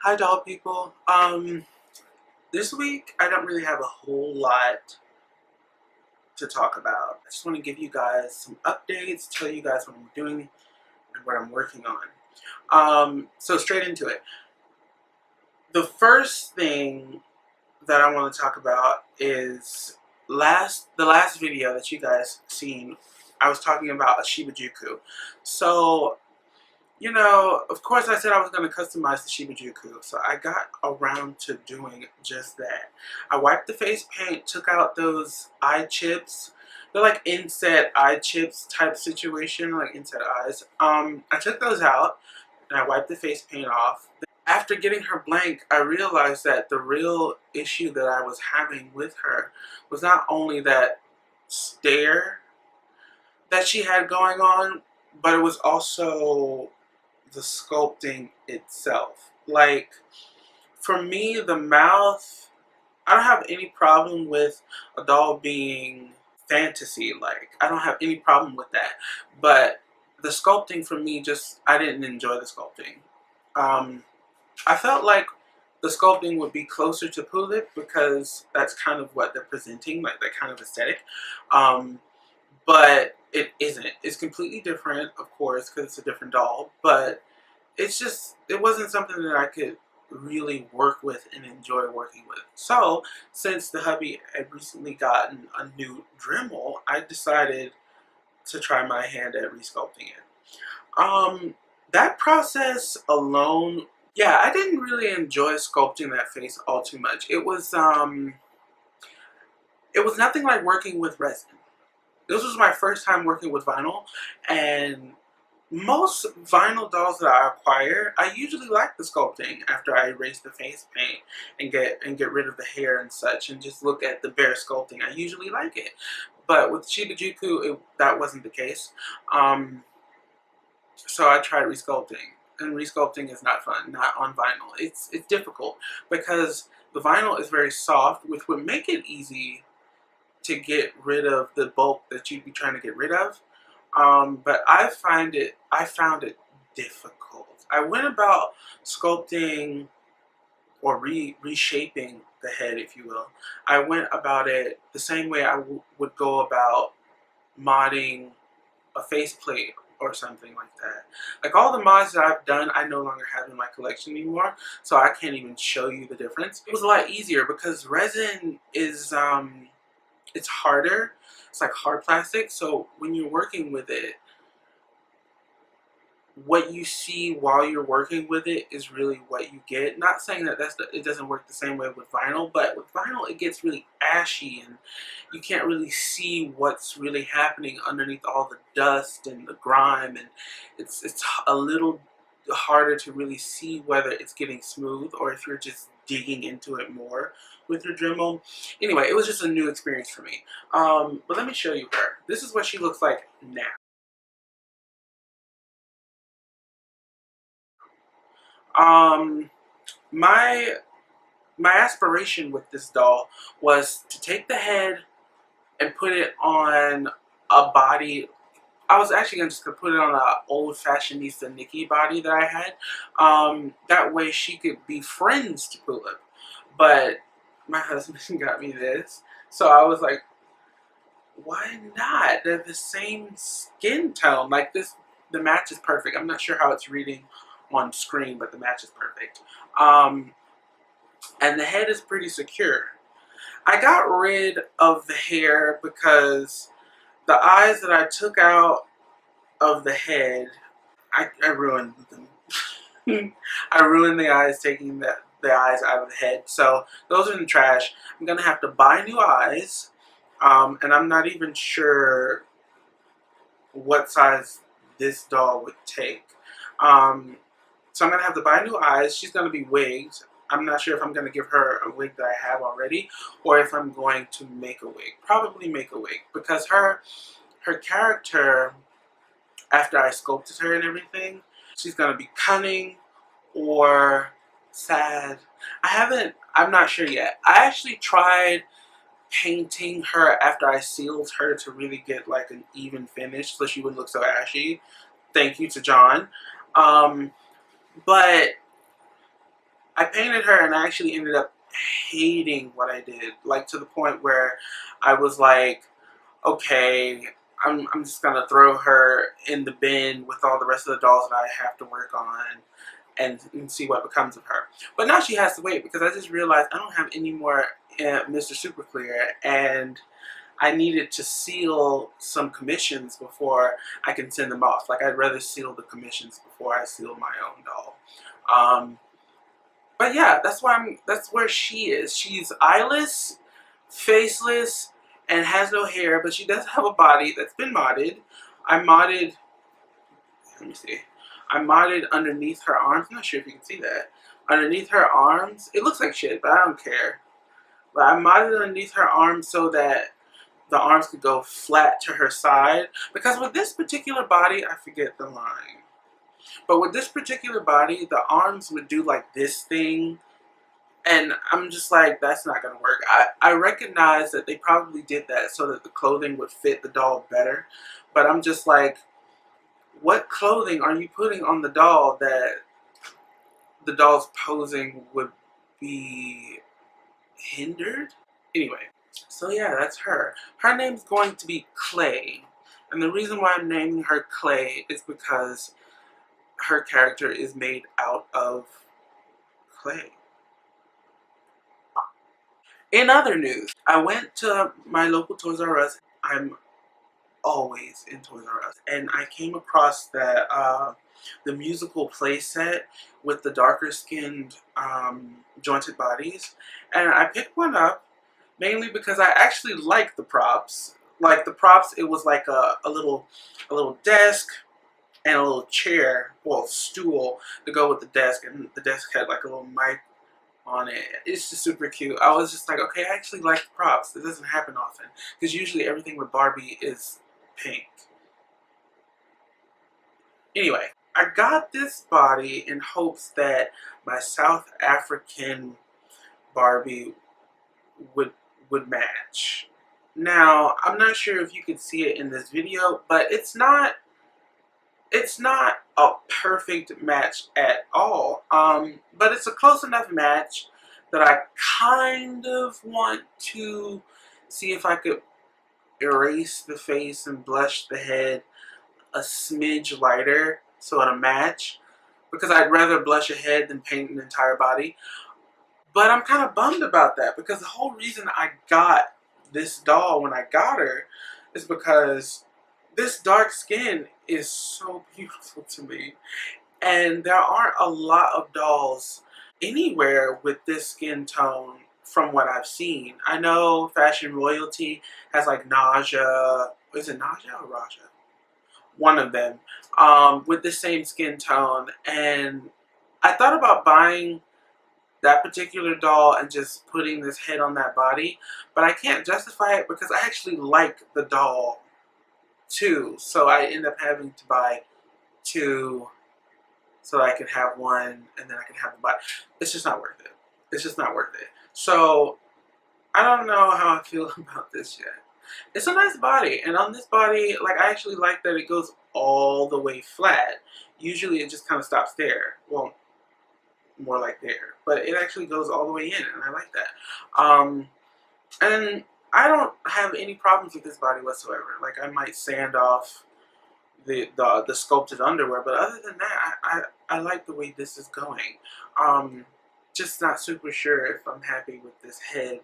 Hi doll people. This week I don't really have a whole lot to talk about. I just want to give you guys some updates, tell you guys what I'm doing and what I'm working on. So straight into it. The first thing that I want to talk about is the last video that you guys seen. I was talking about a Shibajuku. So of course I said I was going to customize the Shibajuku, so I got around to doing just that. I wiped the face paint, took out those eye chips. They're like inset eye chips type situation, like inset eyes. I took those out and I wiped the face paint off. After getting her blank, I realized that the real issue that I was having with her was not only that stare that she had going on, but it was also the sculpting itself. Like, for me, the mouth, I don't have any problem with a doll being fantasy like. I don't have any problem with that. But the sculpting for me, I didn't enjoy the sculpting. I felt like the sculpting would be closer to Pulip because that's kind of what they're presenting, like that kind of aesthetic. But it isn't. It's completely different, of course, because it's a different doll. But it wasn't something that I could really work with and enjoy working with. So, since the hubby had recently gotten a new Dremel, I decided to try my hand at resculpting it. That process alone, yeah, I didn't really enjoy sculpting that face all too much. It was nothing like working with resin. This was my first time working with vinyl, and most vinyl dolls that I acquire, I usually like the sculpting after I erase the face paint and get rid of the hair and such, and just look at the bare sculpting. I usually like it, but with Shibajuku, that wasn't the case. So I tried resculpting, and resculpting is not fun, not on vinyl. It's difficult because the vinyl is very soft, which would make it easy to get rid of the bulk that you'd be trying to get rid of. But I found it difficult. I went about sculpting or reshaping the head, if you will. I went about it the same way I would go about modding a faceplate or something like that. Like all the mods that I've done, I no longer have in my collection anymore, so I can't even show you the difference. It was a lot easier because resin is it's harder. It's like hard plastic, so when you're working with it, what you see while you're working with it is really what you get. Not saying that it doesn't work the same way with vinyl, but with vinyl it gets really ashy and you can't really see what's really happening underneath all the dust and the grime, and it's a little harder to really see whether it's getting smooth or if you're just digging into it more with your Dremel. Anyway, it was just a new experience for me. But let me show you her. This is what she looks like now. My aspiration with this doll was to take the head and put it on a body. I was actually just gonna put it on an old fashionista Nikki body that I had. That way she could be friends to Pulip. But my husband got me this, so I was like, why not? They're the same skin tone. Like this, the match is perfect. I'm not sure how it's reading on screen, but the match is perfect. And the head is pretty secure. I got rid of the hair because the eyes that I took out of the head, I ruined them. I ruined the eyes, taking the eyes out of the head. So those are in the trash. I'm going to have to buy new eyes. And I'm not even sure what size this doll would take. So I'm going to have to buy new eyes. She's going to be wigged. I'm not sure if I'm going to give her a wig that I have already or if I'm going to make a wig. Probably make a wig because her character, after I sculpted her and everything, she's going to be cunning or sad. I'm not sure yet. I actually tried painting her after I sealed her to really get like an even finish so she wouldn't look so ashy. Thank you to John. But I painted her and I actually ended up hating what I did. Like to the point where I was like, okay, I'm just gonna throw her in the bin with all the rest of the dolls that I have to work on and see what becomes of her. But now she has to wait because I just realized I don't have any more Mr. Super Clear, and I needed to seal some commissions before I can send them off. Like I'd rather seal the commissions before I seal my own doll. But yeah, that's where she is. She's eyeless, faceless, and has no hair, but she does have a body that's been modded. I modded, let me see. I modded underneath her arms. I'm not sure if you can see that. Underneath her arms, it looks like shit, but I don't care. But I modded underneath her arms so that the arms could go flat to her side. Because with this particular body, I forget the line. But with this particular body, the arms would do like this thing. And I'm just like, that's not going to work. I recognize that they probably did that so that the clothing would fit the doll better. But I'm just like, what clothing are you putting on the doll that the doll's posing would be hindered? Anyway, so yeah, that's her. Her name's going to be Clay. And the reason why I'm naming her Clay is because her character is made out of clay. In other news, I went to my local Toys R Us. I'm always in Toys R Us, and I came across that the musical play set with the darker skinned jointed bodies, and I picked one up mainly because I actually like the props. Like the props, it was like a little desk and a little chair, well, stool to go with the desk, and the desk had like a little mic on it. It's just super cute. I was just like, okay, I actually like the props. It doesn't happen often because usually everything with Barbie is pink. Anyway, I got this body in hopes that my South African Barbie would match. Now, I'm not sure if you can see it in this video, but it's not a perfect match at all. But it's a close enough match that I kind of want to see if I could erase the face and blush the head a smidge lighter so it'll match. Because I'd rather blush a head than paint an entire body. But I'm kind of bummed about that because the whole reason I got this doll when I got her is because this dark skin is so beautiful to me. And there aren't a lot of dolls anywhere with this skin tone from what I've seen. I know Fashion Royalty has like Naja, is it Naja or Raja? One of them, with the same skin tone. And I thought about buying that particular doll and just putting this head on that body, but I can't justify it because I actually like the doll too. So I end up having to buy two so I can have one and then I can have the body. It's just not worth it. It's just not worth it. So I don't know how I feel about this yet. It's a nice body, and on this body, like I actually like that it goes all the way flat. Usually it just kind of stops there. Well, more like there, but it actually goes all the way in, and I like that. And I don't have any problems with this body whatsoever. Like I might sand off the sculpted underwear, but other than that, I like the way this is going. Just not super sure if I'm happy with this head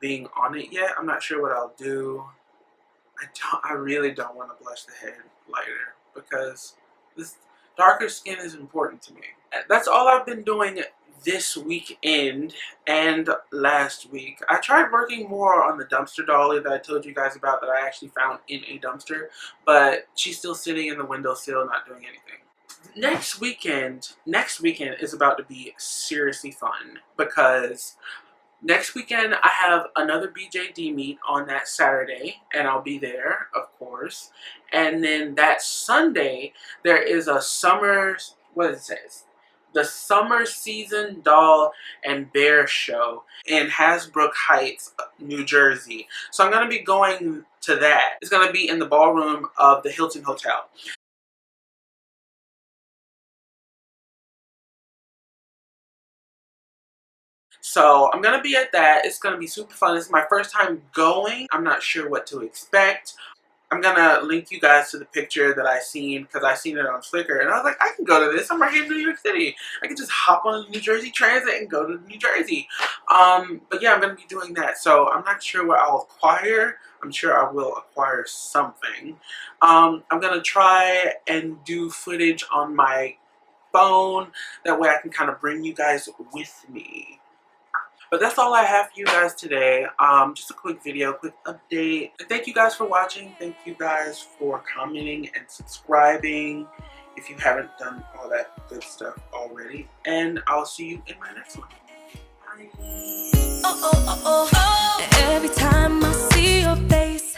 being on it yet. I'm not sure what I'll do. I really don't want to blush the head lighter because this darker skin is important to me. That's all I've been doing this weekend and last week. I tried working more on the dumpster dolly that I told you guys about that I actually found in a dumpster, but she's still sitting in the windowsill not doing anything. Next weekend is about to be seriously fun because next weekend I have another BJD meet on that Saturday, and I'll be there, of course. And then that Sunday, there is a summer, what does it say? The Summer Season Doll and Bear Show in Hasbrook Heights, New Jersey. So I'm going to be going to that. It's going to be in the ballroom of the Hilton Hotel. So I'm gonna be at that. It's gonna be super fun. It's my first time going. I'm not sure what to expect. I'm gonna link you guys to the picture that I seen because I seen it on Flickr and I was like, I can go to this. I'm right here in New York City. I can just hop on the New Jersey Transit and go to New Jersey. But yeah, I'm gonna be doing that. So I'm not sure what I'll acquire. I'm sure I will acquire something. I'm gonna try and do footage on my phone. That way I can kind of bring you guys with me. But that's all I have for you guys today. Just a quick video, quick update. And thank you guys for watching. Thank you guys for commenting and subscribing if you haven't done all that good stuff already. And I'll see you in my next one. Bye. Every time I see your face